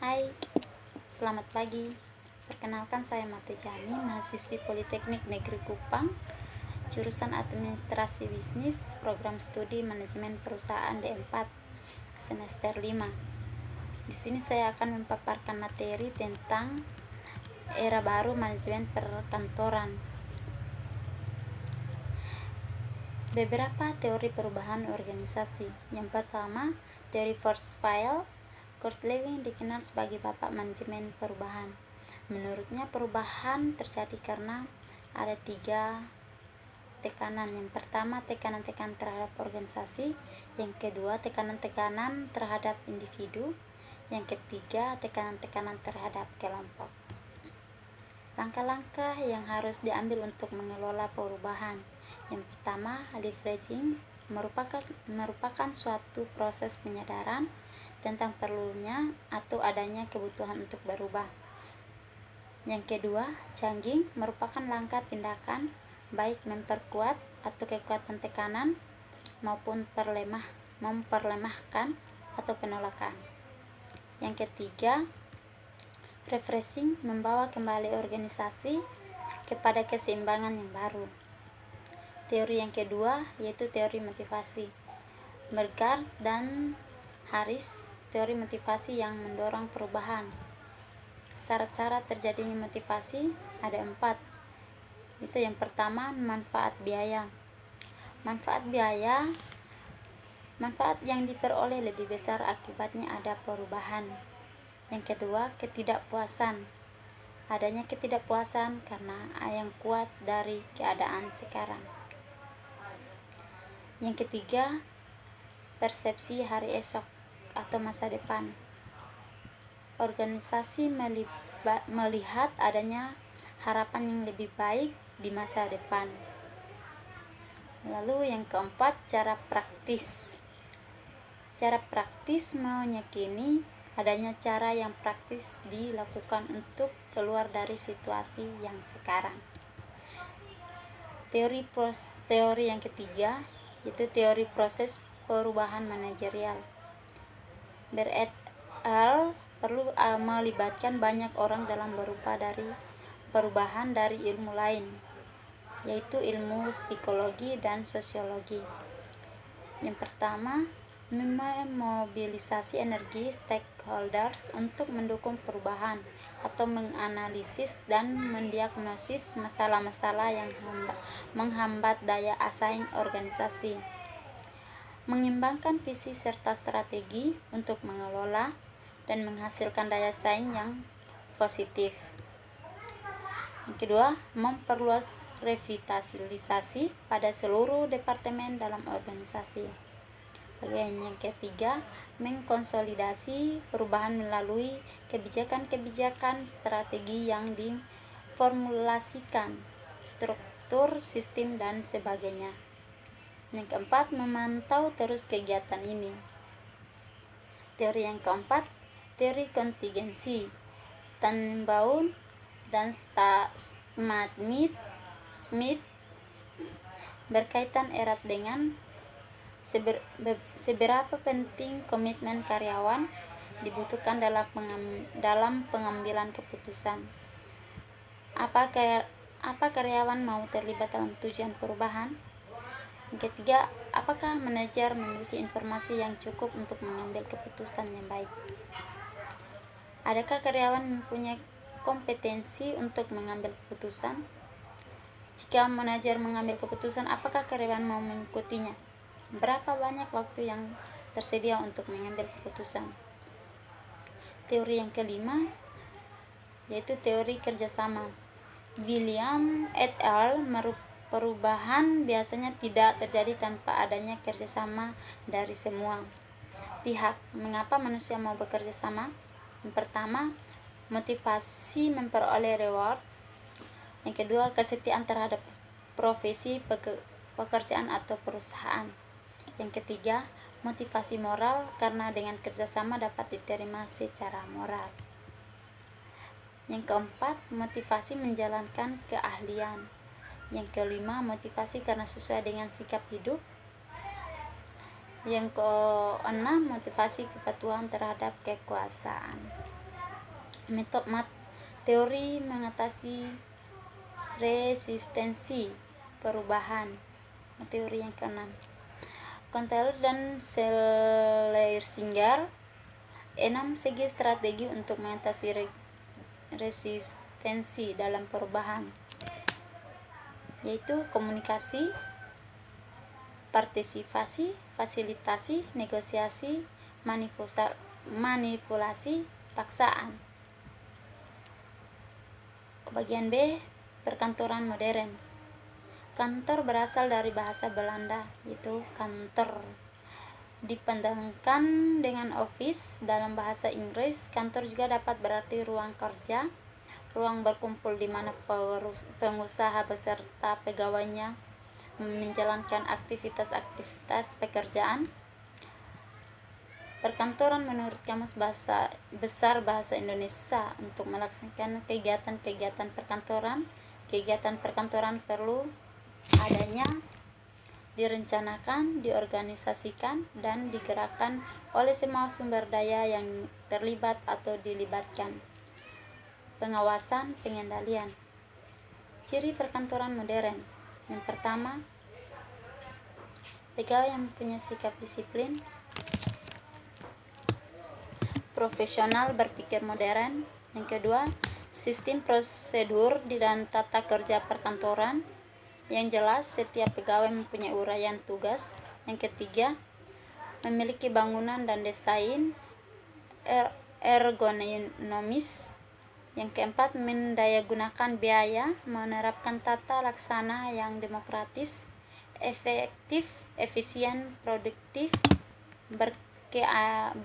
Hai, selamat pagi. Perkenalkan saya Mate Jani, mahasiswi Politeknik Negeri Kupang, jurusan Administrasi Bisnis, Program Studi Manajemen Perusahaan D4, semester 5. Di sini saya akan memaparkan materi tentang era baru manajemen perkantoran. Beberapa teori perubahan organisasi. Yang pertama, teori Kurzweil. Kurt Lewin dikenal sebagai bapak manajemen perubahan. Menurutnya perubahan terjadi karena ada 3 tekanan. Yang pertama, tekanan-tekanan terhadap organisasi. Yang kedua, tekanan-tekanan terhadap individu. Yang ketiga, tekanan-tekanan terhadap kelompok. Langkah-langkah yang harus diambil untuk mengelola perubahan. Yang pertama, leveraging merupakan suatu proses penyadaran tentang perlunya atau adanya kebutuhan untuk berubah. Yang kedua, changing merupakan langkah tindakan baik memperkuat atau kekuatan tekanan maupun memperlemahkan atau penolakan. Yang ketiga, refreshing membawa kembali organisasi kepada keseimbangan yang baru. Teori yang kedua yaitu teori motivasi. Bergard dan Harris, teori motivasi yang mendorong perubahan. Syarat-syarat terjadinya motivasi ada 4. Itu yang pertama, manfaat biaya. Manfaat yang diperoleh lebih besar akibatnya ada perubahan. Yang kedua, ketidakpuasan. Adanya ketidakpuasan karena yang kuat dari keadaan sekarang. Yang ketiga, persepsi hari esok atau masa depan. Organisasi melihat adanya harapan yang lebih baik di masa depan. Lalu yang keempat, cara praktis. Cara praktis meyakini adanya cara yang praktis dilakukan untuk keluar dari situasi yang sekarang. Teori yang ketiga yaitu teori proses perubahan manajerial. Bert al perlu melibatkan banyak orang dalam perubahan dari ilmu lain, yaitu ilmu psikologi dan sosiologi. Yang pertama, memobilisasi energi stakeholders untuk mendukung perubahan atau menganalisis dan mendiagnosis masalah-masalah yang menghambat daya saing organisasi. Mengimbangkan visi serta strategi untuk mengelola dan menghasilkan daya saing yang positif. Yang kedua, memperluas revitalisasi pada seluruh departemen dalam organisasi. Bagian yang ketiga, mengkonsolidasi perubahan melalui kebijakan-kebijakan strategi yang diformulasikan, struktur, sistem, dan sebagainya. Yang keempat, memantau terus kegiatan ini. Teori yang keempat, teori kontingensi. Tannenbaum dan Smith berkaitan erat dengan seberapa penting komitmen karyawan dibutuhkan dalam pengambilan keputusan. Apa karyawan mau terlibat dalam tujuan perubahan? Yang ketiga, apakah manajer memiliki informasi yang cukup untuk mengambil keputusan yang baik? Adakah karyawan mempunyai kompetensi untuk mengambil keputusan? Jika manajer mengambil keputusan, apakah karyawan mau mengikutinya? Berapa banyak waktu yang tersedia untuk mengambil keputusan? Teori yang kelima yaitu teori kerjasama. William et al. Perubahan biasanya tidak terjadi tanpa adanya kerjasama dari semua pihak. Mengapa manusia mau bekerja sama? Yang pertama, motivasi memperoleh reward. Yang kedua, kesetiaan terhadap profesi pekerjaan atau perusahaan. Yang ketiga, motivasi moral karena dengan kerjasama dapat diterima secara moral. Yang keempat, motivasi menjalankan keahlian. Yang kelima, motivasi karena sesuai dengan sikap hidup. Yang keenam, motivasi kepatuhan terhadap kekuasaan. Teori mengatasi resistensi perubahan. Teori yang keenam, Kantler dan Schleiermacher, 6 segi strategi untuk mengatasi resistensi dalam perubahan, yaitu komunikasi, partisipasi, fasilitasi, negosiasi, manipulasi, paksaan. Bagian B, perkantoran modern. Kantor berasal dari bahasa Belanda, yaitu kantor. Dipandangkan dengan office dalam bahasa Inggris, kantor juga dapat berarti ruang kerja, ruang berkumpul di mana pengusaha beserta pegawainya menjalankan aktivitas-aktivitas pekerjaan. Perkantoran menurut Kamus Besar Bahasa Indonesia untuk melaksanakan kegiatan-kegiatan perkantoran. Kegiatan perkantoran perlu adanya, direncanakan, diorganisasikan, dan digerakkan oleh semua sumber daya yang terlibat atau dilibatkan. Pengawasan, pengendalian. Ciri perkantoran modern. Yang pertama, pegawai yang mempunyai sikap disiplin, profesional, berpikir modern. Yang kedua, sistem prosedur dan tata kerja perkantoran yang jelas, setiap pegawai mempunyai uraian tugas. Yang ketiga, memiliki bangunan dan desain ergonomis. Yang keempat, mendayagunakan biaya, menerapkan tata laksana yang demokratis, efektif, efisien, produktif,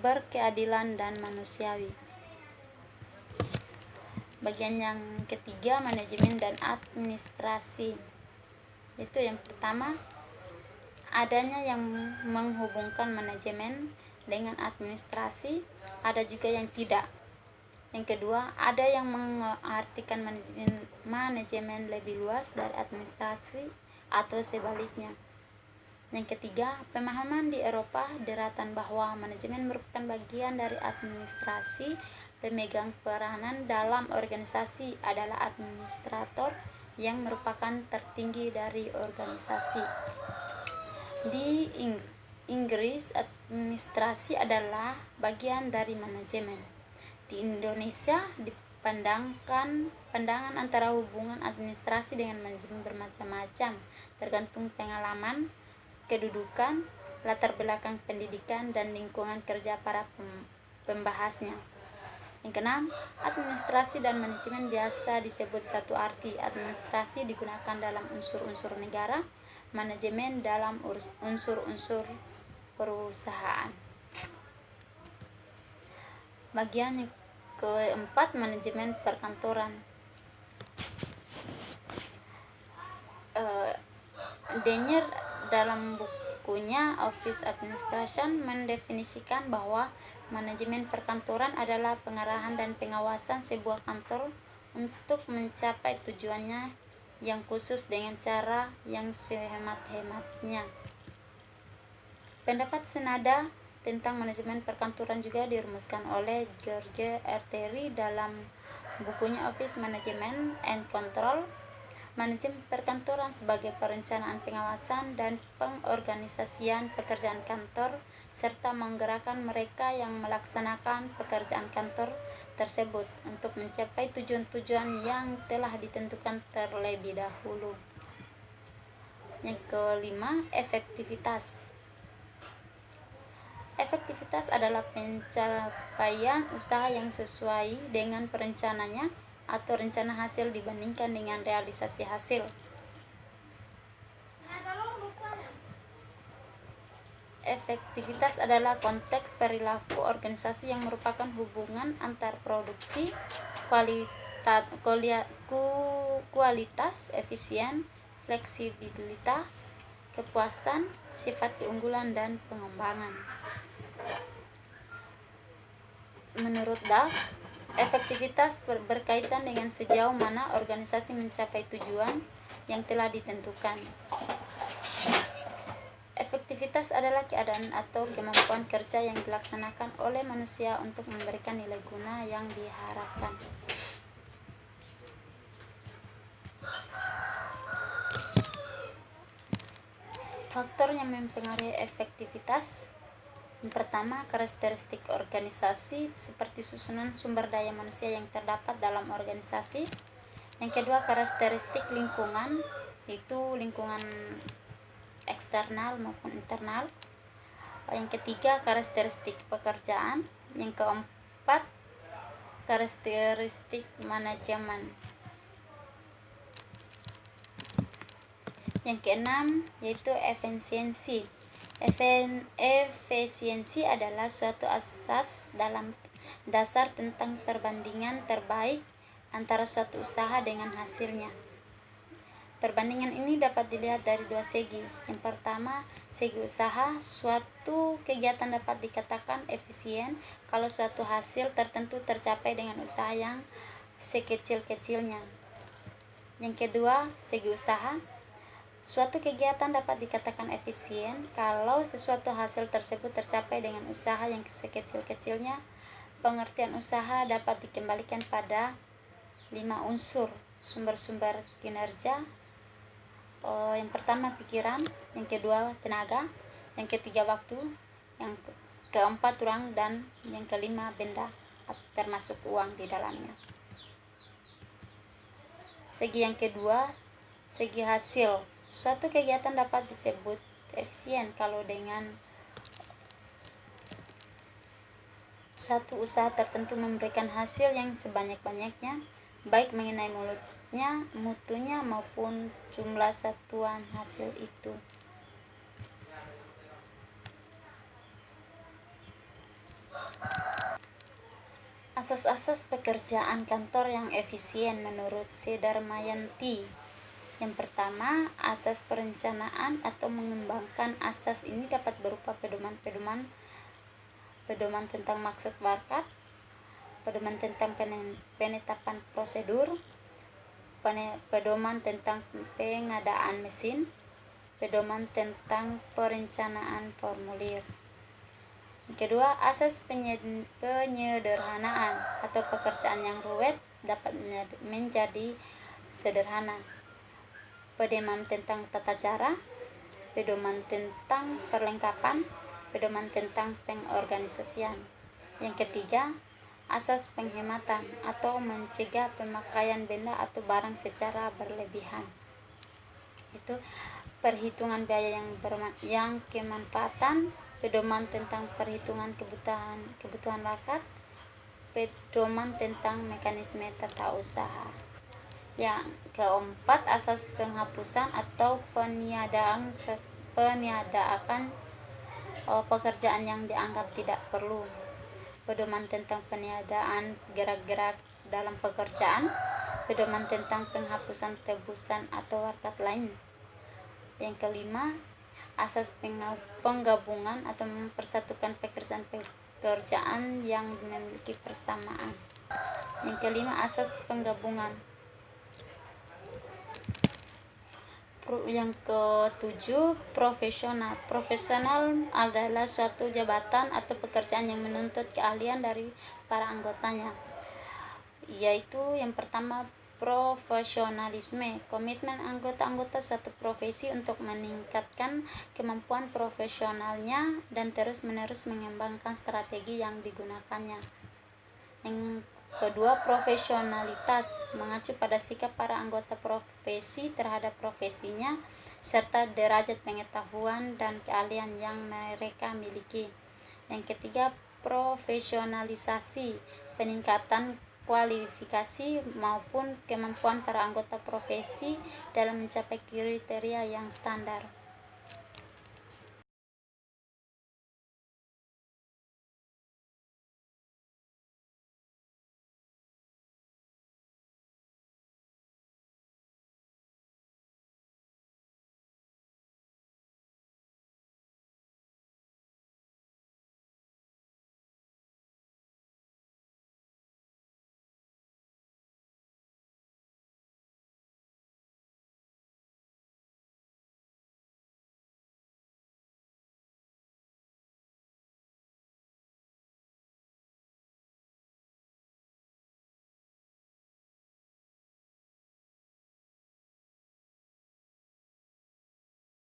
berkeadilan, dan manusiawi. Bagian yang ketiga, manajemen dan administrasi. Itu yang pertama, adanya yang menghubungkan manajemen dengan administrasi, ada juga yang tidak. Yang kedua, ada yang mengartikan manajemen lebih luas dari administrasi atau sebaliknya. Yang ketiga, pemahaman di Eropa daratan bahwa manajemen merupakan bagian dari administrasi. Pemegang peranan dalam organisasi adalah administrator yang merupakan tertinggi dari organisasi. Di Inggris, administrasi adalah bagian dari manajemen. Di Indonesia, pandangan antara hubungan administrasi dengan manajemen bermacam-macam, tergantung pengalaman, kedudukan, latar belakang pendidikan, dan lingkungan kerja para pembahasnya. Yang keenam, administrasi dan manajemen biasa disebut satu arti. Administrasi digunakan dalam unsur-unsur negara, manajemen dalam unsur-unsur perusahaan. Bagian yang keempat, manajemen perkantoran. Denyer dalam bukunya Office Administration mendefinisikan bahwa manajemen perkantoran adalah pengarahan dan pengawasan sebuah kantor untuk mencapai tujuannya yang khusus dengan cara yang sehemat-hematnya. Pendapat senada tentang manajemen perkantoran juga dirumuskan oleh George R. Terry dalam bukunya Office Management and Control. Manajemen perkantoran sebagai perencanaan, pengawasan, dan pengorganisasian pekerjaan kantor serta menggerakkan mereka yang melaksanakan pekerjaan kantor tersebut untuk mencapai tujuan-tujuan yang telah ditentukan terlebih dahulu. Yang kelima, efektivitas. Efektivitas adalah pencapaian usaha yang sesuai dengan perencananya atau rencana hasil dibandingkan dengan realisasi hasil. Efektivitas adalah konteks perilaku organisasi yang merupakan hubungan antar produksi, kualitas, efisien, fleksibilitas, kepuasan, sifat keunggulan, dan pengembangan. Menurut Duff, efektivitas berkaitan dengan sejauh mana organisasi mencapai tujuan yang telah ditentukan. Efektivitas Efektivitas adalah keadaan atau kemampuan kerja yang dilaksanakan oleh manusia untuk memberikan nilai guna yang diharapkan. Faktor yang mempengaruhi efektivitas. Yang pertama, karakteristik organisasi seperti susunan sumber daya manusia yang terdapat dalam organisasi. Yang kedua, karakteristik lingkungan, yaitu lingkungan eksternal maupun internal. Yang ketiga, karakteristik pekerjaan. Yang keempat, karakteristik manajemen. Yang keenam yaitu efisiensi. Efisiensi adalah suatu asas dalam dasar tentang perbandingan terbaik antara suatu usaha dengan hasilnya. Perbandingan ini dapat dilihat dari dua segi. Yang pertama, segi usaha. Suatu kegiatan dapat dikatakan efisien kalau suatu hasil tertentu tercapai dengan usaha yang sekecil-kecilnya. Yang kedua, segi usaha. Suatu kegiatan dapat dikatakan efisien kalau sesuatu hasil tersebut tercapai dengan usaha yang sekecil-kecilnya. Pengertian usaha dapat dikembalikan pada 5 unsur sumber-sumber kinerja. Yang pertama pikiran, yang kedua tenaga, yang ketiga waktu, yang keempat ruang, dan yang kelima benda termasuk uang di dalamnya. Segi yang kedua, segi hasil. Suatu kegiatan dapat disebut efisien kalau dengan suatu usaha tertentu memberikan hasil yang sebanyak-banyaknya, baik mengenai mutunya maupun jumlah satuan hasil itu. Asas-asas pekerjaan kantor yang efisien menurut Sudarmayanti. Yang pertama, asas perencanaan atau mengembangkan. Asas ini dapat berupa pedoman tentang maksud bakat, pedoman tentang penetapan prosedur, pedoman tentang pengadaan mesin, pedoman tentang perencanaan formulir. Yang kedua, asas penyederhanaan atau pekerjaan yang rumit dapat menjadi sederhana. Pedoman tentang tata cara, pedoman tentang perlengkapan, pedoman tentang pengorganisasian. Yang ketiga, asas penghematan atau mencegah pemakaian benda atau barang secara berlebihan. Itu perhitungan biaya yang kemanfaatan, pedoman tentang perhitungan kebutuhan bakat, pedoman tentang mekanisme tata usaha. Yang keempat, asas penghapusan atau peniadaan pekerjaan yang dianggap tidak perlu, pedoman tentang peniadaan gerak-gerak dalam pekerjaan, pedoman tentang penghapusan tebusan atau wakat lain. Yang kelima, asas penggabungan atau mempersatukan pekerjaan yang memiliki persamaan. Yang kelima, asas penggabungan. Yang ketujuh, profesional. Profesional adalah suatu jabatan atau pekerjaan yang menuntut keahlian dari para anggotanya, yaitu yang pertama, profesionalisme, komitmen anggota-anggota suatu profesi untuk meningkatkan kemampuan profesionalnya dan terus-menerus mengembangkan strategi yang digunakannya. Yang kedua, profesionalitas, mengacu pada sikap para anggota profesi terhadap profesinya serta derajat pengetahuan dan keahlian yang mereka miliki. Yang ketiga, profesionalisasi, peningkatan kualifikasi maupun kemampuan para anggota profesi dalam mencapai kriteria yang standar.